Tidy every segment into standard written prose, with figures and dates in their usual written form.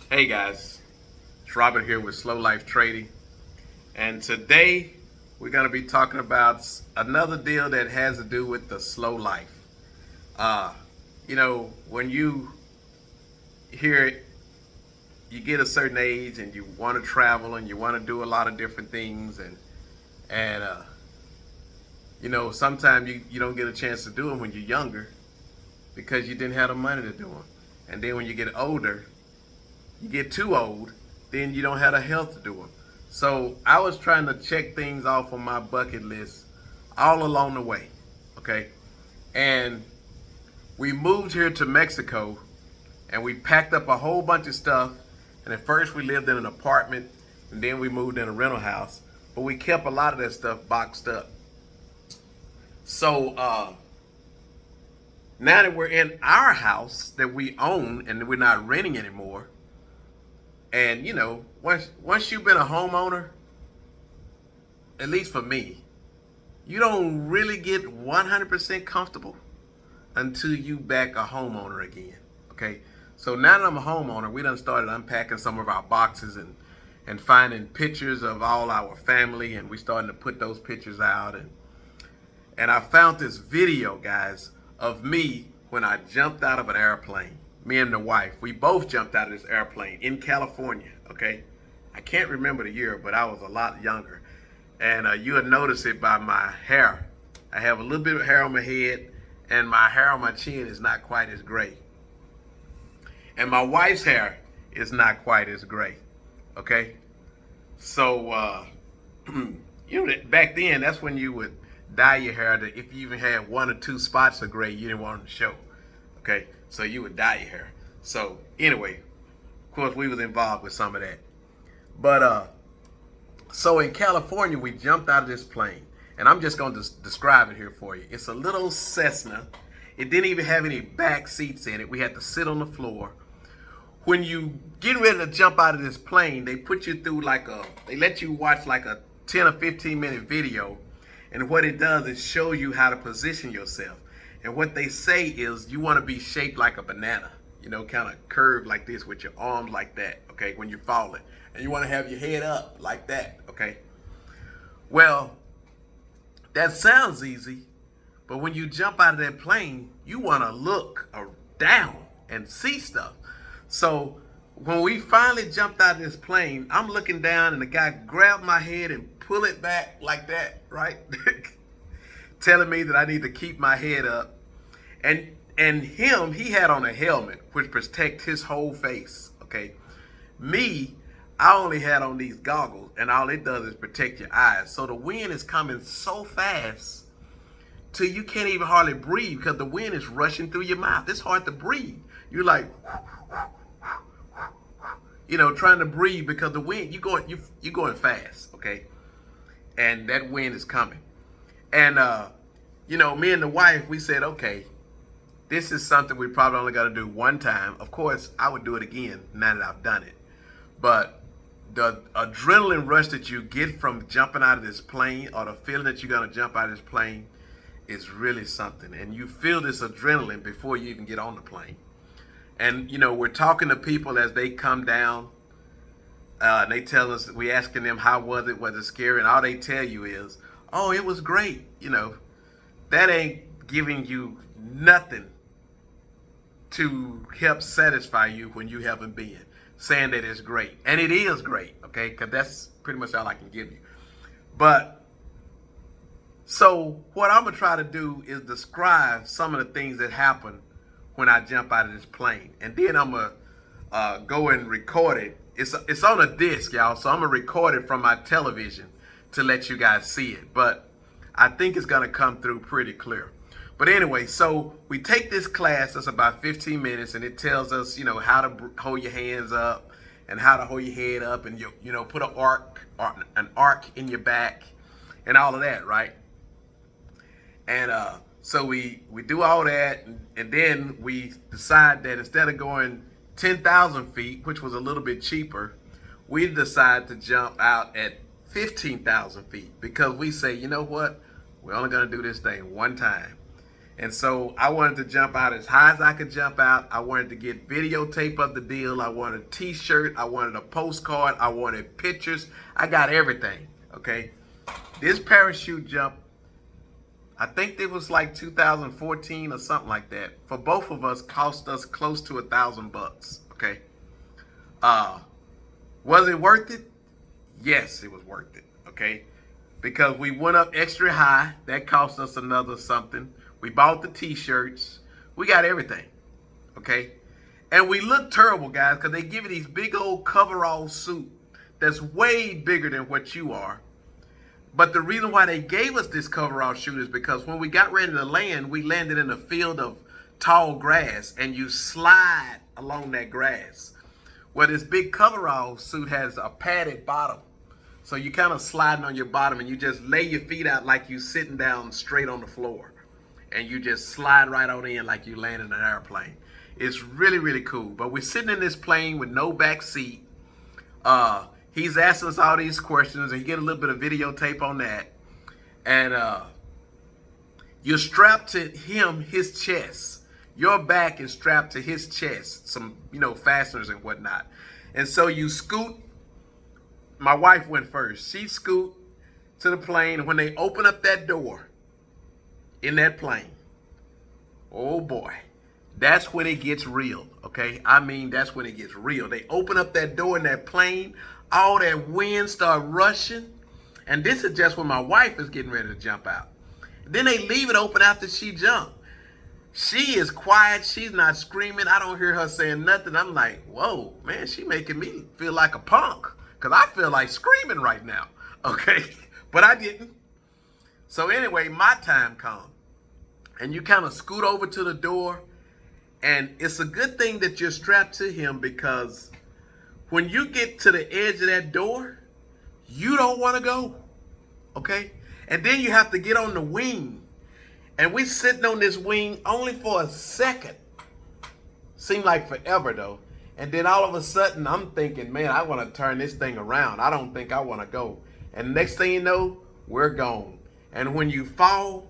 Hey guys, it's Robert here with Slow Life Trading, and today we're going to be talking about another deal that has to do with the slow life. Uh, when you hear it, you get a certain age and you want to travel and you want to do a lot of different things, and sometimes you don't get a chance to do them when you're younger because you didn't have the money to do them, and then when you get older you get too old, then you don't have the health to do them. So I was trying to check things off on my bucket list all along the way, okay? And we moved here to Mexico and we packed up a whole bunch of stuff. And at first we lived in an apartment and then we moved in a rental house, but we kept a lot of that stuff boxed up. So now that we're in our house that we own and we're not renting anymore, and once you've been a homeowner, at least for me, you don't really get 100% comfortable until you back a homeowner again. Okay, so now that I'm a homeowner, we done started unpacking some of our boxes and finding pictures of all our family, and we starting to put those pictures out. And I found this video, guys, of me when I jumped out of an airplane. Me and the wife, we both jumped out of this airplane in California, okay? I can't remember the year, but I was a lot younger. And you'll notice it by my hair. I have a little bit of hair on my head, and my hair on my chin is not quite as gray. And my wife's hair is not quite as gray, okay? So, back then, that's when you would dye your hair. If you even had one or two spots of gray, you didn't want them to show. Okay, so you would dye your hair. So anyway, of course we was involved with some of that. But so in California we jumped out of this plane, and I'm just going to describe it here for you. It's a little Cessna. It didn't even have any back seats in it. We had to sit on the floor. When you get ready to jump out of this plane, they put you through they let you watch like a 10 or 15 minute video, and what it does is show you how to position yourself. And what they say is you want to be shaped like a banana, kind of curved like this with your arms like that, okay, when you're falling. And you want to have your head up like that, okay? Well, that sounds easy, but when you jump out of that plane, you want to look down and see stuff. So when we finally jumped out of this plane, I'm looking down and the guy grabbed my head and pull it back like that, right? Telling me that I need to keep my head up. And he had on a helmet which protects his whole face, okay? Me, I only had on these goggles, and all it does is protect your eyes. So the wind is coming so fast till you can't even hardly breathe because the wind is rushing through your mouth. It's hard to breathe. You're like, trying to breathe because the wind, you're going fast, okay? And that wind is coming. And me and the wife, we said, okay, this is something we probably only got to do one time. Of course, I would do it again now that I've done it. But the adrenaline rush that you get from jumping out of this plane, or the feeling that you're going to jump out of this plane, is really something. And you feel this adrenaline before you even get on the plane. And, we're talking to people as they come down. And they tell us, we asking them, how was it scary? And all they tell you is, oh, it was great. That ain't giving you nothing to help satisfy you when you haven't been, saying that it's great. And it is great, okay? Because that's pretty much all I can give you. But so what I'm going to try to do is describe some of the things that happen when I jump out of this plane. And then I'm going to go and record it. It's on a disc, y'all, so I'm going to record it from my television to let you guys see it. But I think it's going to come through pretty clear. But anyway, so we take this class that's about 15 minutes, and it tells us, how to hold your hands up and how to hold your head up, and put an arc in your back and all of that, right? And so we do all that, and then we decide that instead of going 10,000 feet, which was a little bit cheaper, we decide to jump out at 15,000 feet because we say, you know what? We're only going to do this thing one time. And so I wanted to jump out as high as I could jump out. I wanted to get videotape of the deal. I wanted a t-shirt. I wanted a postcard. I wanted pictures. I got everything, okay? This parachute jump, I think it was like 2014 or something like that. For both of us, cost us close to $1,000, okay? Was it worth it? Yes, it was worth it, okay? Because we went up extra high. That cost us another something. We bought the t-shirts. We got everything, okay? And we look terrible, guys, because they give you these big old coverall suit that's way bigger than what you are. But the reason why they gave us this coverall suit is because when we got ready to land, we landed in a field of tall grass, and you slide along that grass. Well, this big coverall suit has a padded bottom. So you kind of sliding on your bottom, and you just lay your feet out like you sitting down straight on the floor. And you just slide right on in like you land in an airplane. It's really, really cool. But we're sitting in this plane with no back seat. He's asking us all these questions, and you get a little bit of videotape on that. And you're strapped to him, his chest. Your back is strapped to his chest, some, fasteners and whatnot. And so you scoot. My wife went first. She scoot to the plane, and when they open up that door in that plane, oh boy, that's when it gets real, okay? I mean, that's when it gets real. They open up that door in that plane, all that wind start rushing, and this is just when my wife is getting ready to jump out. Then they leave it open after she jumped. She is quiet. She's not screaming. I don't hear her saying nothing. I'm like, whoa, man, she making me feel like a punk, because I feel like screaming right now, okay? But I didn't. So anyway, my time comes. And you kind of scoot over to the door. And it's a good thing that you're strapped to him, because when you get to the edge of that door, you don't want to go, okay? And then you have to get on the wing. And we sitting on this wing only for a second. Seemed like forever, though. And then all of a sudden, I'm thinking, man, I want to turn this thing around. I don't think I want to go. And next thing you know, we're gone. And when you fall,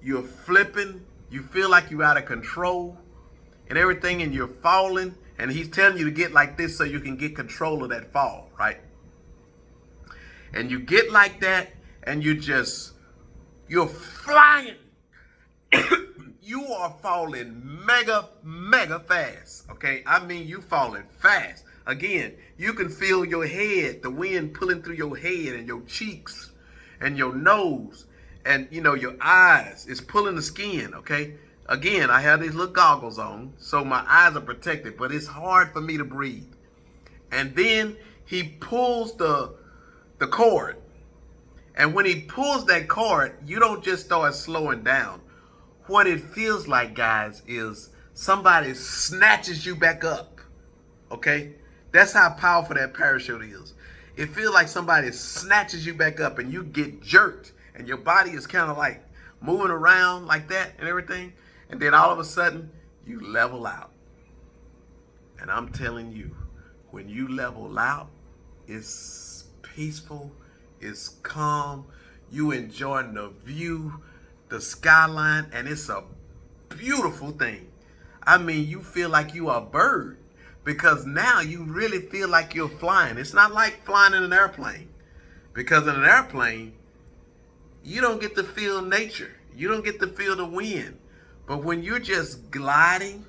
you're flipping. You feel like you're out of control and everything, and you're falling. And he's telling you to get like this so you can get control of that fall, right? And you get like that, and you're flying. You are falling mega fast, okay? I mean, you falling fast. Again, you can feel your head, the wind pulling through your head and your cheeks and your nose and, your eyes. It's pulling the skin, okay? Again, I have these little goggles on, so my eyes are protected, but it's hard for me to breathe. And then he pulls the cord. And when he pulls that cord, you don't just start slowing down. What it feels like, guys, is somebody snatches you back up, okay? That's how powerful that parachute is. It feels like somebody snatches you back up, and you get jerked, and your body is kind of like moving around like that and everything. And then all of a sudden, you level out. And I'm telling you, when you level out, it's peaceful, it's calm, you enjoying the view, the skyline, and it's a beautiful thing. I mean, you feel like you are a bird, because now you really feel like you're flying. It's not like flying in an airplane, because in an airplane, you don't get to feel nature. You don't get to feel the wind. But when you're just gliding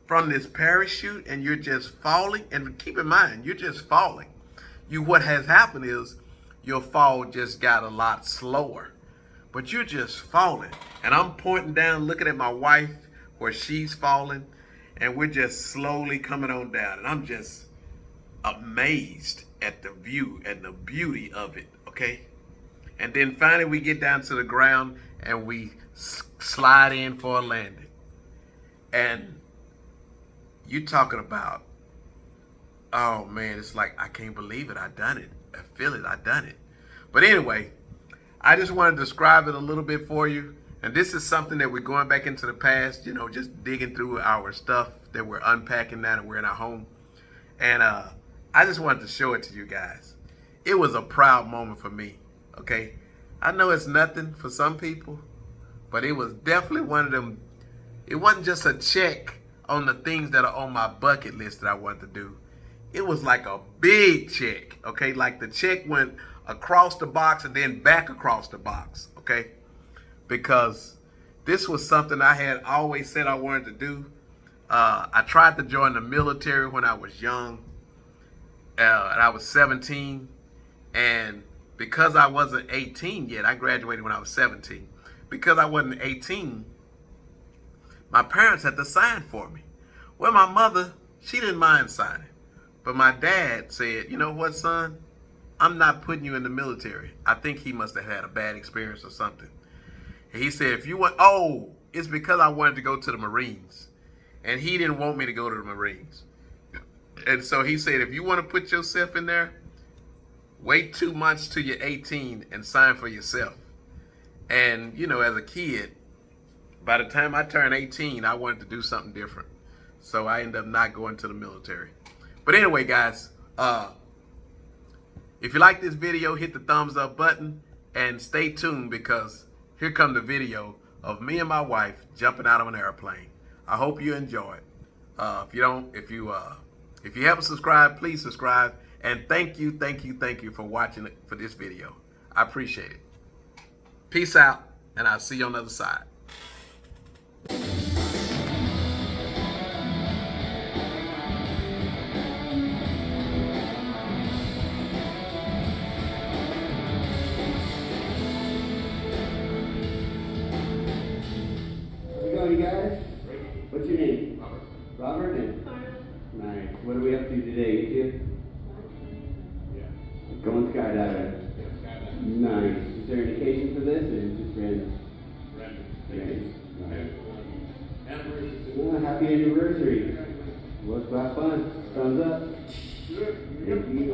from this parachute and you're just falling, and keep in mind, you're just falling. What has happened is your fall just got a lot slower. But you're just falling. And I'm pointing down, looking at my wife where she's falling. And we're just slowly coming on down. And I'm just amazed at the view and the beauty of it, okay? And then finally we get down to the ground and we slide in for a landing. And you talking about, oh man, it's like, I can't believe it. I done it. I feel it. I done it. But anyway, I just want to describe it a little bit for you. And this is something that we're going back into the past, just digging through our stuff that we're unpacking now that we're in our home. And I just wanted to show it to you guys. It was a proud moment for me, okay? I know it's nothing for some people, But it was definitely one of them. It wasn't just a check on the things that are on my bucket list that I wanted to do. It was like a big check, okay? Like the check went across the box and then back across the box, okay? Because this was something I had always said I wanted to do. I tried to join the military when I was young, and I was 17, and because I wasn't 18 yet, I graduated when I was 17. Because I wasn't 18, my parents had to sign for me. Well, my mother, she didn't mind signing. But my dad said, you know what, son? I'm not putting you in the military. I think he must have had a bad experience or something. And he said, if you want, it's because I wanted to go to the Marines. And he didn't want me to go to the Marines. And so he said, if you want to put yourself in there, wait 2 months till you're 18 and sign for yourself. And, you know, as a kid, by the time I turned 18, I wanted to do something different. So I ended up not going to the military. But anyway, guys, if you like this video, hit the thumbs up button and stay tuned because here comes the video of me and my wife jumping out of an airplane. I hope you enjoy it. If you haven't subscribed, please subscribe. And thank you for watching it for this video. I appreciate it. Peace out, and I'll see you on the other side. You guys? What's your name? Robert. Robert and? Nice. What are we up to today? You? Yeah. Going skydiving. Yeah, skydiving. Nice. Is there an occasion for this or just random? Random. Nice. Anniversary. Happy anniversary. Let's have fun. Thumbs up. Thank you.